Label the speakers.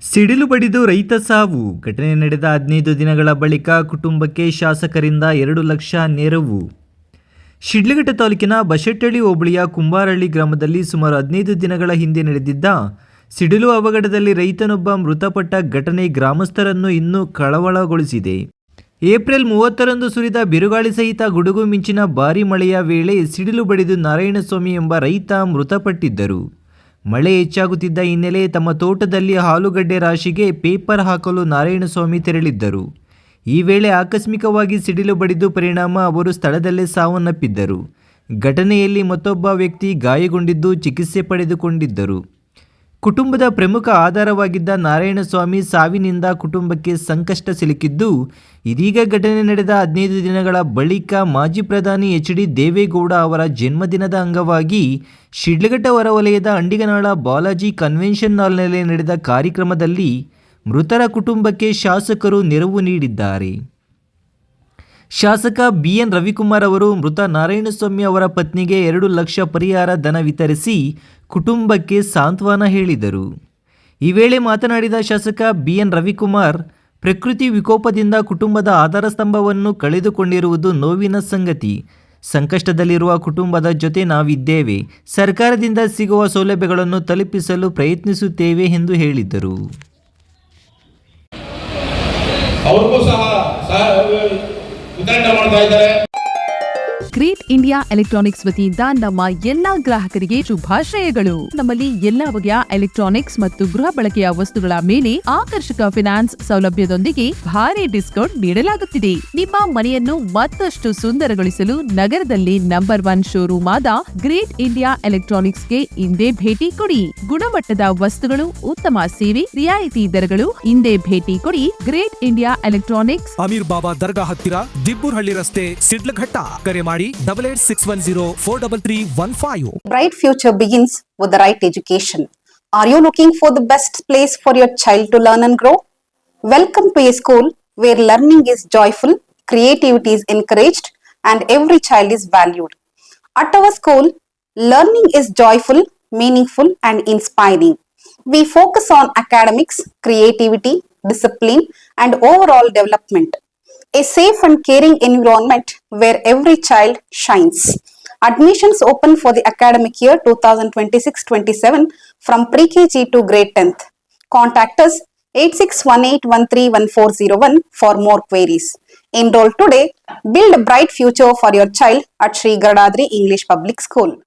Speaker 1: ಸಿಡಿಲು ಬಡಿದು ರೈತ ಸಾವು. ಘಟನೆ ನಡೆದ 15 ದಿನಗಳ ಬಳಿಕ ಕುಟುಂಬಕ್ಕೆ ಶಾಸಕರಿಂದ 2 ಲಕ್ಷ ನೆರವು. ಶಿಡ್ಲಘಟ್ಟ ತಾಲೂಕಿನ ಬಶೆಟ್ಟಳ್ಳಿ ಹೋಬಳಿಯ ಕುಂಬಾರಹಳ್ಳಿ ಗ್ರಾಮದಲ್ಲಿ ಸುಮಾರು 15 ದಿನಗಳ ಹಿಂದೆ ನಡೆದಿದ್ದ ಸಿಡಿಲು ಅವಘಡದಲ್ಲಿ ರೈತನೊಬ್ಬ ಮೃತಪಟ್ಟ ಘಟನೆ ಗ್ರಾಮಸ್ಥರನ್ನು ಇನ್ನೂ ಕಳವಳಗೊಳಿಸಿದೆ. ಏಪ್ರಿಲ್ 30ರಂದು ಸುರಿದ ಬಿರುಗಾಳಿ ಸಹಿತ ಗುಡುಗು ಮಿಂಚಿನ ಭಾರೀ ಮಳೆಯ ವೇಳೆ ಸಿಡಿಲು ಬಡಿದು ನಾರಾಯಣಸ್ವಾಮಿ ಎಂಬ ರೈತ ಮೃತಪಟ್ಟಿದ್ದರು. ಮಳೆ ಹೆಚ್ಚಾಗುತ್ತಿದ್ದ ಹಿನ್ನೆಲೆ ತಮ್ಮ ತೋಟದಲ್ಲಿ ಆಲೂಗಡ್ಡೆ ರಾಶಿಗೆ ಪೇಪರ್ ಹಾಕಲು ನಾರಾಯಣಸ್ವಾಮಿ ತೆರಳಿದ್ದರು. ಈ ವೇಳೆ ಆಕಸ್ಮಿಕವಾಗಿ ಸಿಡಿಲು ಬಡಿದು ಪರಿಣಾಮ ಅವರು ಸ್ಥಳದಲ್ಲೇ ಸಾವನ್ನಪ್ಪಿದ್ದರು. ಘಟನೆಯಲ್ಲಿ ಮತ್ತೊಬ್ಬ ವ್ಯಕ್ತಿ ಗಾಯಗೊಂಡಿದ್ದು ಚಿಕಿತ್ಸೆ ಪಡೆದುಕೊಂಡಿದ್ದರು. ಕುಟುಂಬದ ಪ್ರಮುಖ ಆಧಾರವಾಗಿದ್ದ ನಾರಾಯಣಸ್ವಾಮಿ ಸಾವಿನಿಂದ ಕುಟುಂಬಕ್ಕೆ ಸಂಕಷ್ಟ ಸಿಲುಕಿದ್ದು, ಇದೀಗ ಘಟನೆ ನಡೆದ 15 ದಿನಗಳ ಬಳಿಕ ಮಾಜಿ ಪ್ರಧಾನಿ ಎಚ್.ಡಿ. ದೇವೇಗೌಡ ಅವರ ಜನ್ಮದಿನದ ಅಂಗವಾಗಿ ಶಿಡ್ಲಘಟ್ಟ ಹೊರವಲಯದ ಅಂಡಿಗನಾಳ ಬಾಲಾಜಿ ಕನ್ವೆನ್ಷನ್ ಹಾಲ್ನಲ್ಲಿ ನಡೆದ ಕಾರ್ಯಕ್ರಮದಲ್ಲಿ ಮೃತರ ಕುಟುಂಬಕ್ಕೆ ಶಾಸಕರು ನೆರವು ನೀಡಿದ್ದಾರೆ. ಶಾಸಕ ಬಿ.ಎನ್. ರವಿಕುಮಾರ್ ಅವರು ಮೃತ ನಾರಾಯಣಸ್ವಾಮಿ ಅವರ ಪತ್ನಿಗೆ 2 ಲಕ್ಷ ಪರಿಹಾರ ಧನ ವಿತರಿಸಿ ಕುಟುಂಬಕ್ಕೆ ಸಾಂತ್ವನ ಹೇಳಿದರು. ಈ ವೇಳೆ ಮಾತನಾಡಿದ ಶಾಸಕ ಬಿ.ಎನ್. ರವಿಕುಮಾರ್, ಪ್ರಕೃತಿ ವಿಕೋಪದಿಂದ ಕುಟುಂಬದ ಆಧಾರ ಸ್ತಂಭವನ್ನು ಕಳೆದುಕೊಂಡಿರುವುದು ನೋವಿನ ಸಂಗತಿ. ಸಂಕಷ್ಟದಲ್ಲಿರುವ ಕುಟುಂಬದ ಜೊತೆ ನಾವಿದ್ದೇವೆ. ಸರ್ಕಾರದಿಂದ ಸಿಗುವ ಸೌಲಭ್ಯಗಳನ್ನು ತಲುಪಿಸಲು ಪ್ರಯತ್ನಿಸುತ್ತೇವೆ ಎಂದು ಹೇಳಿದರು.
Speaker 2: ವಿತರಣೆ ಮಾಡ್ತಾ ಇದ್ದಾರೆ.
Speaker 3: ಗ್ರೇಟ್ ಇಂಡಿಯಾ ಎಲೆಕ್ಟ್ರಾನಿಕ್ಸ್ ವತಿಯಿಂದ ನಮ್ಮ ಎಲ್ಲಾ ಗ್ರಾಹಕರಿಗೆ ಶುಭಾಶಯಗಳು. ನಮ್ಮಲ್ಲಿ ಎಲ್ಲಾ ಬಗೆಯ ಎಲೆಕ್ಟ್ರಾನಿಕ್ಸ್ ಮತ್ತು ಗೃಹ ಬಳಕೆಯ ವಸ್ತುಗಳ ಮೇಲೆ ಆಕರ್ಷಕ ಫಿನಾನ್ಸ್ ಸೌಲಭ್ಯದೊಂದಿಗೆ ಭಾರಿ ಡಿಸ್ಕೌಂಟ್ ನೀಡಲಾಗುತ್ತಿದೆ. ನಿಮ್ಮ ಮನೆಯನ್ನು ಮತ್ತಷ್ಟು ಸುಂದರಗೊಳಿಸಲು ನಗರದಲ್ಲಿ ನಂಬರ್ 1 ಶೋರೂಮ್ ಆದ ಗ್ರೇಟ್ ಇಂಡಿಯಾ ಎಲೆಕ್ಟ್ರಾನಿಕ್ಸ್ಗೆ ಇಂದೇ ಭೇಟಿ ಕೊಡಿ. ಗುಣಮಟ್ಟದ ವಸ್ತುಗಳು, ಉತ್ತಮ ಸೇವೆ, ರಿಯಾಯಿತಿ ದರಗಳು. ಇಂದೇ ಭೇಟಿ ಕೊಡಿ. ಗ್ರೇಟ್ ಇಂಡಿಯಾ ಎಲೆಕ್ಟ್ರಾನಿಕ್ಸ್,
Speaker 4: ಅಮೀರ್ ಬಾಬಾ ದರ್ಗಾ ಹತ್ತಿರ, ದಿಬ್ಬೂರ್ಹಳ್ಳಿ ರಸ್ತೆ, ಶಿಡ್ಲಘಟ್ಟ. ಕರೆ ಮಾಡಿ 8861043315.
Speaker 5: Bright future begins with the right education. Are you looking for the best place for your child to learn and grow? Welcome to a school where learning is joyful, creativity is encouraged, and every child is valued. At our school, learning is joyful, meaningful, and inspiring. We focus on academics, creativity, discipline, and overall development. A safe and caring environment where every child shines. Admissions open for the academic year 2026-27 from pre-KG to grade 10th. Contact us 8618131401 for more queries. Enroll today. Build a bright future for your child at Sri Gadadri English Public School.